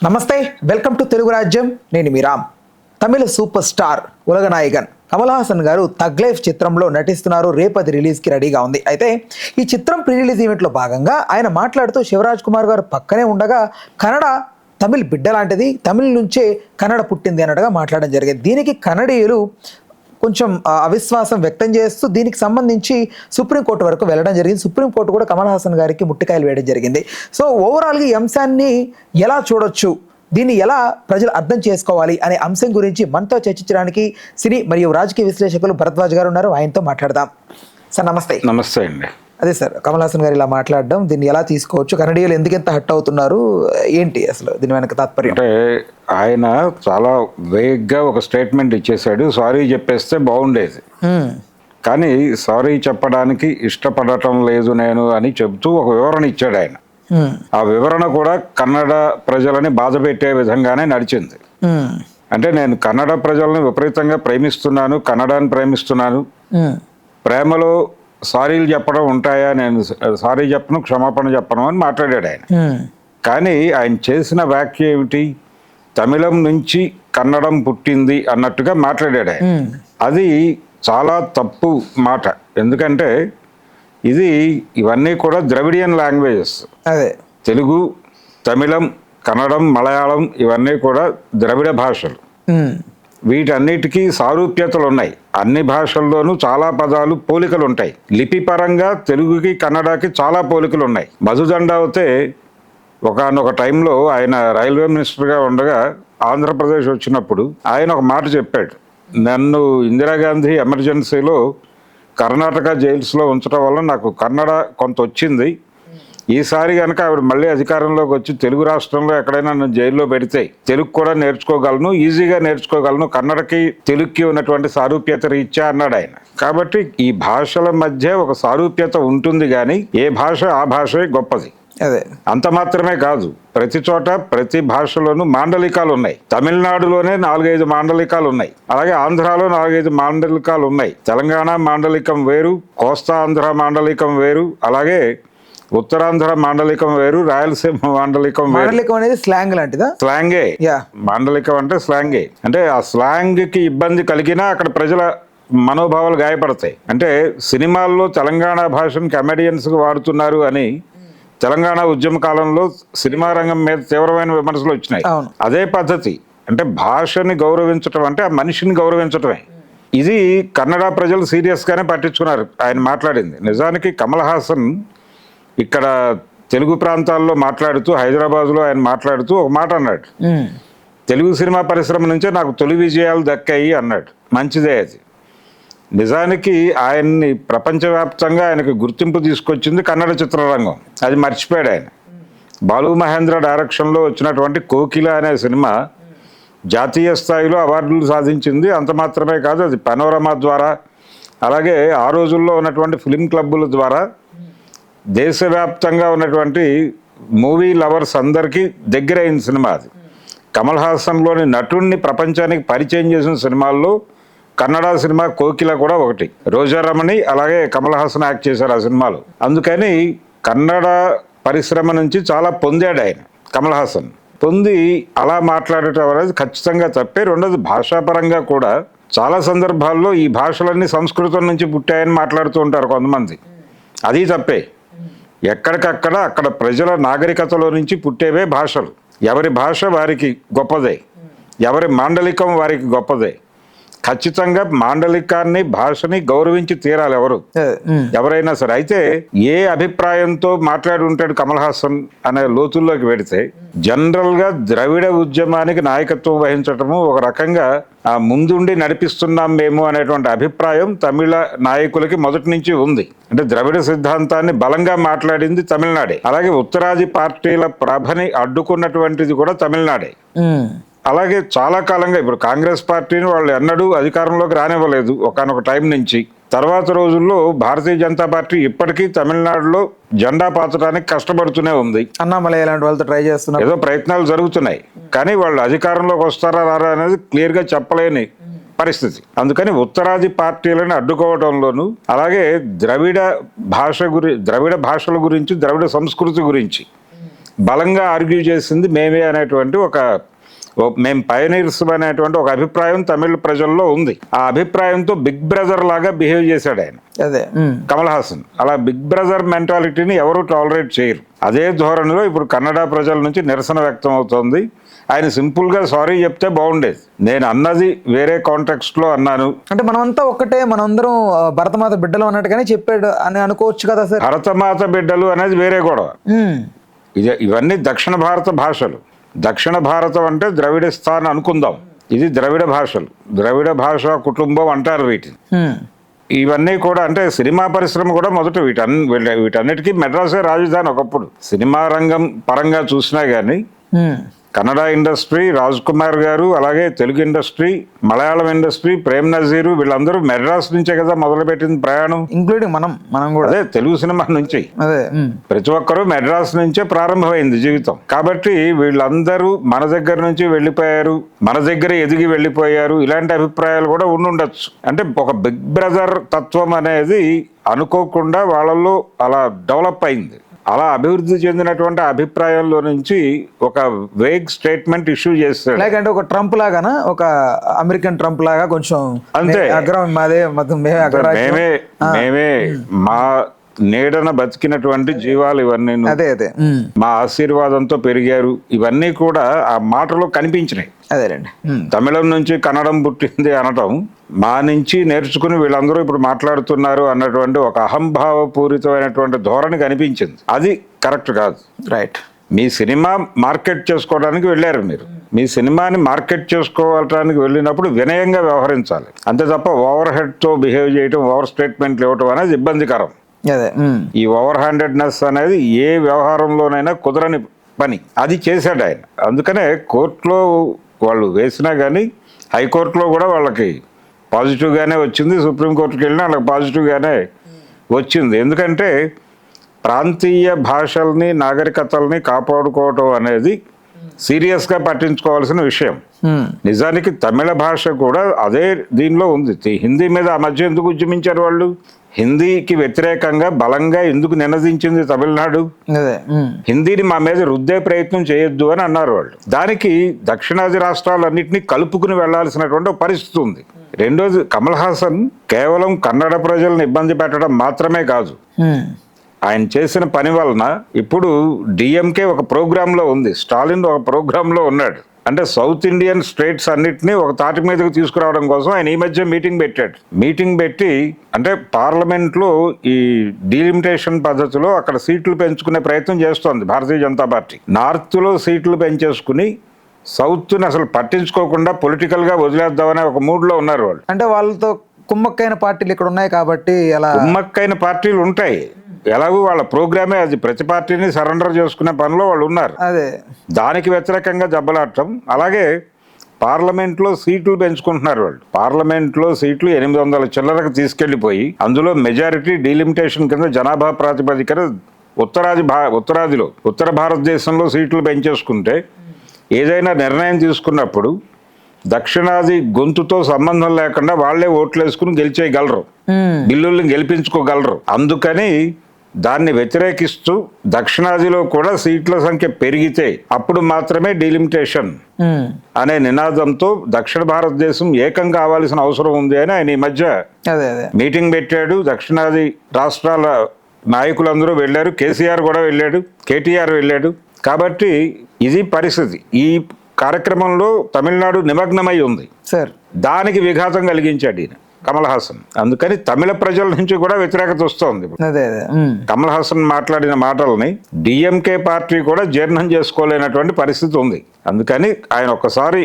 నమస్తే, welcome to Telugu రాజ్యం. నేను మీ రామ్. తమిళ సూపర్ స్టార్ ఉలగనాయకన్ కమల్ హాసన్ గారు తగ్ లైఫ్ చిత్రంలో నటిస్తున్నారు. రేపది రిలీజ్కి రెడీగా ఉంది. అయితే ఈ చిత్రం ప్రీ రిలీజ్ ఈవెంట్లో భాగంగా ఆయన మాట్లాడుతూ శివరాజ్ కుమార్ గారు పక్కనే ఉండగా కన్నడ తమిళ్ బిడ్డ లాంటిది, తమిళ్ నుంచే కన్నడ పుట్టింది అన్నట్టుగా మాట్లాడడం జరిగింది. దీనికి కన్నడీయులు కొంచెం అవిశ్వాసం వ్యక్తం చేస్తూ దీనికి సంబంధించి సుప్రీంకోర్టు వరకు వెళ్ళడం జరిగింది. సుప్రీంకోర్టు కూడా కమల్ హాసన్ గారికి ముట్టికాయలు వేయడం జరిగింది. సో ఓవరాల్గా ఈ అంశాన్ని ఎలా చూడొచ్చు, దీన్ని ఎలా ప్రజలు అర్థం చేసుకోవాలి అనే అంశం గురించి మనతో చర్చించడానికి సినీ మరియు రాజకీయ విశ్లేషకులు భరద్వాజ్ గారు ఉన్నారు. ఆయనతో మాట్లాడదాం. సార్ నమస్తే. నమస్తే అండి. అదే సార్, కమల్ హాసన్ గారు ఇలా మాట్లాడడం, దీన్ని ఎలా తీసుకోవచ్చు, కన్నడీయులు ఎందుకెంత హట్ అవుతున్నారు, ఏంటి అసలు దీని వెనక తాత్పర్యం? అంటే ఆయన చాలా వేగ్గా ఒక స్టేట్మెంట్ ఇచ్చేసాడు. సారీ చెప్పేస్తే బాగుండేది, కానీ సారీ చెప్పడానికి ఇష్టపడటం లేదు నేను అని చెబుతూ ఒక వివరణ ఇచ్చాడు ఆయన. ఆ వివరణ కూడా కన్నడ ప్రజలని బాధ పెట్టే విధంగానే నడిచింది. అంటే నేను కన్నడ ప్రజల్ని విపరీతంగా ప్రేమిస్తున్నాను, కన్నడని ప్రేమిస్తున్నాను, ప్రేమలో సారీలు చెప్పడం ఉంటాయా, నేను సారీ చెప్పను, క్షమాపణ చెప్పను అని మాట్లాడాడు ఆయన. కానీ ఆయన చేసిన వ్యాఖ్య ఏమిటి? తమిళం నుంచి కన్నడం పుట్టింది అన్నట్టుగా మాట్లాడాడు ఆయన. అది చాలా తప్పు మాట. ఎందుకంటే ఇవన్నీ కూడా ద్రవిడియన్ లాంగ్వేజెస్. అదే తెలుగు, తమిళం, కన్నడం, మలయాళం ఇవన్నీ కూడా ద్రవిడ భాషలు. వీటన్నిటికీ సారూప్యతలు ఉన్నాయి. అన్ని భాషల్లోనూ చాలా పదాలు పోలికలు ఉంటాయి. లిపి పరంగా తెలుగుకి కన్నడకి చాలా పోలికలు ఉన్నాయి. మధుదండావతే ఒకానొక టైంలో ఆయన రైల్వే మినిస్టర్గా ఉండగా ఆంధ్రప్రదేశ్ వచ్చినప్పుడు ఆయన ఒక మాట చెప్పాడు. నన్ను ఇందిరాగాంధీ ఎమర్జెన్సీలో కర్ణాటక జైల్స్లో ఉంచడం వల్ల నాకు కన్నడ కొంత వచ్చింది. ఈసారి కనుక ఆవిడ మళ్ళీ అధికారంలోకి వచ్చి తెలుగు రాష్ట్రంలో ఎక్కడైనా నన్ను జైల్లో పెడితే తెలుగు కూడా నేర్చుకోగలను, ఈజీగా నేర్చుకోగలను, కన్నడకి తెలుగుకి ఉన్నటువంటి సారూప్యత రీత్యా అన్నాడు ఆయన. కాబట్టి ఈ భాషల మధ్య ఒక సారూప్యత ఉంటుంది, కానీ ఏ భాష ఆ భాషే గొప్పది. అదే అంత మాత్రమే కాదు, ప్రతి చోట ప్రతి భాషలోనూ మాండలికాలు ఉన్నాయి. తమిళనాడులోనే 4-5 మాండలికాలు ఉన్నాయి, అలాగే ఆంధ్రాలో 4-5 మాండలికాలు ఉన్నాయి. తెలంగాణ మాండలికం వేరు, కోస్తా ఆంధ్ర మాండలికం వేరు, అలాగే ఉత్తరాంధ్ర మాండలికం వేరు, రాయలసీమ మాండలికం వేరు. మాండలికం అనేది స్లాంగ్ లాంటిదా? స్లాంగే. మాండలికం అంటే స్లాంగే. అంటే ఆ స్లాంగ్ కి ఇబ్బంది కలిగినా అక్కడ ప్రజల మనోభావాలు గాయపడతాయి. అంటే సినిమాల్లో తెలంగాణ భాషను కమెడియన్స్ కు వాడుతున్నారు అని తెలంగాణ ఉద్యమ కాలంలో సినిమా రంగం మీద తీవ్రమైన విమర్శలు వచ్చినాయి. అదే పద్ధతి. అంటే భాషని గౌరవించటం అంటే ఆ మనిషిని గౌరవించటమే. ఇది కన్నడ ప్రజలు సీరియస్ గానే పట్టించుకున్నారు ఆయన మాట్లాడింది. నిజానికి కమల్ హాసన్ ఇక్కడ తెలుగు ప్రాంతాల్లో మాట్లాడుతూ, హైదరాబాద్లో ఆయన మాట్లాడుతూ ఒక మాట అన్నాడు. తెలుగు సినిమా పరిశ్రమ నుంచే నాకు తొలి విజయాలు దక్కాయి అన్నాడు. మంచిదే అది. నిజానికి ఆయన్ని ప్రపంచవ్యాప్తంగా ఆయనకు గుర్తింపు తీసుకొచ్చింది కన్నడ చిత్రరంగం. అది మర్చిపోయాడు ఆయన. బాలు మహేంద్ర డైరెక్షన్లో వచ్చినటువంటి కోకిల అనే సినిమా జాతీయ స్థాయిలో అవార్డులు సాధించింది. అంత మాత్రమే కాదు, అది పనోరమా ద్వారా, అలాగే ఆ రోజుల్లో ఉన్నటువంటి ఫిలిం క్లబ్బుల ద్వారా దేశవ్యాప్తంగా ఉన్నటువంటి మూవీ లవర్స్ అందరికీ దగ్గరైన సినిమా అది. కమల్ హాసన్లోని నటుడిని ప్రపంచానికి పరిచయం చేసిన సినిమాల్లో కన్నడ సినిమా కోకిల కూడా ఒకటి. రోజారమణి అలాగే కమల్ హాసన్ యాక్ట్ చేశారు ఆ సినిమాలో. అందుకని కన్నడ పరిశ్రమ నుంచి చాలా పొందాడు ఆయన కమల్ హాసన్. పొంది అలా మాట్లాడటం అనేది ఖచ్చితంగా తప్పే. రెండోది, భాషాపరంగా కూడా చాలా సందర్భాల్లో ఈ భాషలన్నీ సంస్కృతం నుంచి పుట్టాయని మాట్లాడుతూ ఉంటారు కొంతమంది. అది తప్పే. ఎక్కడికక్కడ అక్కడ ప్రజల నాగరికతలో నుంచి పుట్టేవే భాషలు. ఎవరి భాష వారికి గొప్పదే, ఎవరి మాండలికం వారికి గొప్పదే. ఖచ్చితంగా మాండలికాన్ని, భాషని గౌరవించి తీరాలి ఎవరైనా సరే. అయితే ఏ అభిప్రాయంతో మాట్లాడి ఉంటాడు కమల్ హాసన్ అనే లోతుల్లోకి వెడితే, జనరల్ గా ద్రవిడ ఉద్యమానికి నాయకత్వం వహించటము, ఒక రకంగా ఆ ముందుండి నడిపిస్తున్నాం మేము అనేటువంటి అభిప్రాయం తమిళ నాయకులకి మొదటి నుంచి ఉంది. అంటే ద్రవిడ సిద్ధాంతాన్ని బలంగా మాట్లాడింది తమిళనాడే. అలాగే ఉత్తరాది పార్టీల ప్రభని అడ్డుకున్నటువంటిది కూడా తమిళనాడే. అలాగే చాలా కాలంగా ఇప్పుడు కాంగ్రెస్ పార్టీని వాళ్ళు ఎన్నడూ అధికారంలోకి రానివ్వలేదు ఒకానొక టైం నుంచి. తర్వాత రోజుల్లో భారతీయ జనతా పార్టీ ఇప్పటికీ తమిళనాడులో జెండా పాతడానికి కష్టపడుతూనే ఉంది. అన్నామలై లాంటి వాళ్ళతో ట్రై చేస్తున్నారు, ఏదో ప్రయత్నాలు జరుగుతున్నాయి. కానీ వాళ్ళు అధికారంలోకి వస్తారా రారా అనేది క్లియర్గా చెప్పలేని పరిస్థితి. అందుకని ఉత్తరాది పార్టీలను అడ్డుకోవడంలోనూ, అలాగే ద్రవిడ భాషల గురించి, ద్రవిడ సంస్కృతి గురించి బలంగా ఆర్గ్యూ చేసింది మేమే అనేటువంటి మేము పయనీర్స్ అనేటువంటి ఒక అభిప్రాయం తమిళ ప్రజల్లో ఉంది. ఆ అభిప్రాయంతో బిగ్ బ్రదర్ లాగా బిహేవ్ చేశాడు ఆయన, అదే కమల్ హాసన్. అలా బిగ్ బ్రదర్ మెంటాలిటీని ఎవరు టాలరేట్ చేయరు. అదే ధోరణిలో ఇప్పుడు కన్నడ ప్రజల నుంచి నిరసన వ్యక్తం అవుతోంది. ఆయన సింపుల్ గా సారీ చెప్తే బాగుండేది. నేను అన్నది వేరే కాంటెక్స్ట్ లో అన్నాను అంటే మనమంతా ఒక్కటే, మనందరం భరతమాత బిడ్డలు అన్నట్టుగానే చెప్పాడు అని అనుకోవచ్చు కదా సార్. భరతమాత బిడ్డలు అనేది వేరే గొడవ. ఇవన్నీ దక్షిణ భారత భాషలు. దక్షిణ భారతం అంటే ద్రవిడస్థాన్ అనుకుందాం. ఇది ద్రవిడ భాషలు, ద్రవిడ భాషా కుటుంబం అంటారు వీటిని. ఇవన్నీ కూడా అంటే సినిమా పరిశ్రమ కూడా మొదట వీటన్నిటికీ మెడ్రాసే రాజధాని ఒకప్పుడు. సినిమా రంగం పరంగా చూసినా గానీ కన్నడ ఇండస్ట్రీ, రాజ్ కుమార్ గారు, అలాగే తెలుగు ఇండస్ట్రీ, మలయాళం ఇండస్ట్రీ, ప్రేమ్ నజీరు, వీళ్ళందరూ మెడ్రాస్ నుంచే కదా మొదలుపెట్టింది ప్రయాణం. ఇంక్లూడింగ్ మనం కూడా అదే తెలుగు సినిమా నుంచి. అదే ప్రతి ఒక్కరూ మెడ్రాస్ నుంచే ప్రారంభమైంది జీవితం. కాబట్టి వీళ్ళందరూ మన దగ్గర నుంచి వెళ్ళిపోయారు, మన దగ్గర ఎదిగి వెళ్ళిపోయారు, ఇలాంటి అభిప్రాయాలు కూడా ఉండుండొచ్చు. అంటే ఒక బిగ్ బ్రదర్ తత్వం అనేది అనుకోకుండా వాళ్ళల్లో అలా డెవలప్ అయింది. అలా అభివృద్ధి చెందినటువంటి అభిప్రాయంలో నుంచి ఒక వేగ్ స్టేట్మెంట్ ఇష్యూ చేస్తాడు. అంటే ఒక ట్రంప్ లాగానా, ఒక అమెరికన్ ట్రంప్ లాగా కొంచెం అంతే. అగ్రహం మాదే, మేమే మా నీడన బతికినటువంటి జీవాలు ఇవన్నీ, అదే అదే మా ఆశీర్వాదంతో పెరిగారు, ఇవన్నీ కూడా ఆ మాటలో కనిపించినాయి. అదేనండి. తమిళం నుంచి కన్నడం పుట్టింది అనటం, మా నుంచి నేర్చుకుని వీళ్ళందరూ ఇప్పుడు మాట్లాడుతున్నారు అన్నటువంటి ఒక అహంభావపూరితమైనటువంటి ధోరణి కనిపించింది. అది కరెక్ట్ కాదు. రైట్. మీ సినిమా మార్కెట్ చేసుకోవడానికి వెళ్ళారు మీరు. మీ సినిమాని మార్కెట్ చేసుకోవడానికి వెళ్ళినప్పుడు వినయంగా వ్యవహరించాలి. అంతే తప్ప ఓవర్ హెడ్తో బిహేవ్ చేయటం, ఓవర్ స్టేట్మెంట్లు ఇవ్వటం అనేది ఇబ్బందికరం. అదే ఈ ఓవర్ హ్యాండెడ్నెస్ అనేది ఏ వ్యవహారంలోనైనా కుదరని పని. అది చేశాడు ఆయన. అందుకనే కోర్టులో వాళ్ళు వేసినా కానీ హైకోర్టులో కూడా వాళ్ళకి పాజిటివ్గానే వచ్చింది, సుప్రీంకోర్టుకి వెళ్ళినా వాళ్ళకి పాజిటివ్గానే వచ్చింది. ఎందుకంటే ప్రాంతీయ భాషల్ని, నాగరికతల్ని కాపాడుకోవటం అనేది సీరియస్గా పట్టించుకోవాల్సిన విషయం. నిజానికి తమిళ భాష కూడా అదే దీనిలో ఉంది. హిందీ మీద ఆ మధ్య ఎందుకు ఉద్యమించారు వాళ్ళు? హిందీకి వ్యతిరేకంగా బలంగా ఎందుకు నినదించింది తమిళనాడు? హిందీని మా మీద రుద్దే ప్రయత్నం చేయొద్దు అని అన్నారు వాళ్ళు. దానికి దక్షిణాది రాష్ట్రాలన్నింటినీ కలుపుకుని వెళ్లాల్సినటువంటి పరిస్థితి ఉంది. రెండోది, కమల్ హాసన్ కేవలం కన్నడ ప్రజలను ఇబ్బంది పెట్టడం మాత్రమే కాదు, ఆయన చేసిన పని వలన ఇప్పుడు డిఎంకే ఒక ప్రోగ్రాంలో ఉంది, స్టాలిన్ ఒక ప్రోగ్రాంలో ఉన్నాడు. అంటే సౌత్ ఇండియన్ స్టేట్స్ అన్నిటినీ ఒక తాటి మీదకి తీసుకురావడం కోసం ఆయన ఈ మధ్య మీటింగ్ పెట్టాడు. మీటింగ్ పెట్టి అంటే పార్లమెంట్లో ఈ డీలిమిటేషన్ పద్ధతిలో అక్కడ సీట్లు పెంచుకునే ప్రయత్నం చేస్తోంది భారతీయ జనతా పార్టీ. నార్త్లో సీట్లు పెంచేసుకుని సౌత్ని అసలు పట్టించుకోకుండా పొలిటికల్గా వదిలేద్దామనే ఒక మూడ్లో ఉన్నారు వాళ్ళు. అంటే వాళ్ళతో కుమ్మక్కైన పార్టీలు ఇక్కడ ఉన్నాయి కాబట్టి అలా కుమ్మక్కైన పార్టీలు ఉంటాయి. ఎలాగూ వాళ్ళ ప్రోగ్రామే అది. ప్రతి పార్టీని సరెండర్ చేసుకునే పనిలో వాళ్ళు ఉన్నారు. అదే దానికి వ్యతిరేకంగా దెబ్బలాడటం. అలాగే పార్లమెంట్లో సీట్లు పెంచుకుంటున్నారు వాళ్ళు. పార్లమెంట్లో సీట్లు 800 చిల్లరకు తీసుకెళ్లిపోయి అందులో మెజారిటీ డీలిమిటేషన్ కింద జనాభా ప్రాతిపదికన ఉత్తర భారతదేశంలో సీట్లు పెంచేసుకుంటే ఏదైనా నిర్ణయం తీసుకున్నప్పుడు దక్షిణాది గొంతుతో సంబంధం లేకుండా వాళ్లే ఓట్లు వేసుకుని గెలిచేయగలరు, బిల్లుల్ని గెలిపించుకోగలరు. అందుకని దాన్ని వ్యతిరేకిస్తూ దక్షిణాదిలో కూడా సీట్ల సంఖ్య పెరిగితే అప్పుడు మాత్రమే డీలిమిటేషన్ అనే నినాదంతో దక్షిణ భారతదేశం ఏకం కావాల్సిన అవసరం ఉంది అని ఆయన ఈ మధ్య మీటింగ్ పెట్టాడు. దక్షిణాది రాష్ట్రాల నాయకులందరూ వెళ్ళారు, కేసీఆర్ కూడా వెళ్ళాడు, కేటీఆర్ వెళ్ళాడు. కాబట్టి ఇది పరిస్థితి. ఈ కార్యక్రమంలో తమిళనాడు నిమగ్నమై ఉంది సార్. దానికి విఘాతం కలిగించాడు ఈయన కమల్ హాసన్. అందుకని తమిళ ప్రజల నుంచి కూడా వ్యతిరేకత వస్తోంది. కమల్ హాసన్ మాట్లాడిన మాటల్ని డిఎంకే పార్టీ కూడా జీర్ణం చేసుకోలేనటువంటి పరిస్థితి ఉంది. అందుకని ఆయన ఒక్కసారి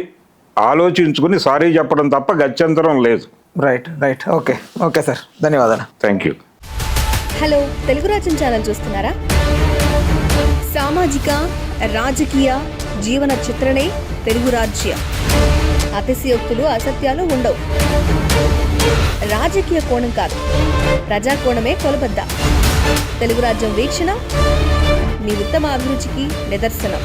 ఆలోచించుకుని సారీ చెప్పడం తప్ప గత్యంతరం లేదు. రైట్. ఓకే సార్, ధన్యవాదాలు. Thank you. హలో, తెలుగు రాజ్యం ఛానల్ చూస్తున్నారా? సామాజిక, రాజకీయ, జీవన చిత్రణే తెలుగు రాజ్యం. అతిశయోక్తులు, అసత్యాలు ఉండవు. రాజకీయ కోణం కాదు, ప్రజా కోణమే కొలబద్ద. తెలుగు రాజ్యం వీక్షణ మీ ఉత్తమ అభిరుచికి నిదర్శనం.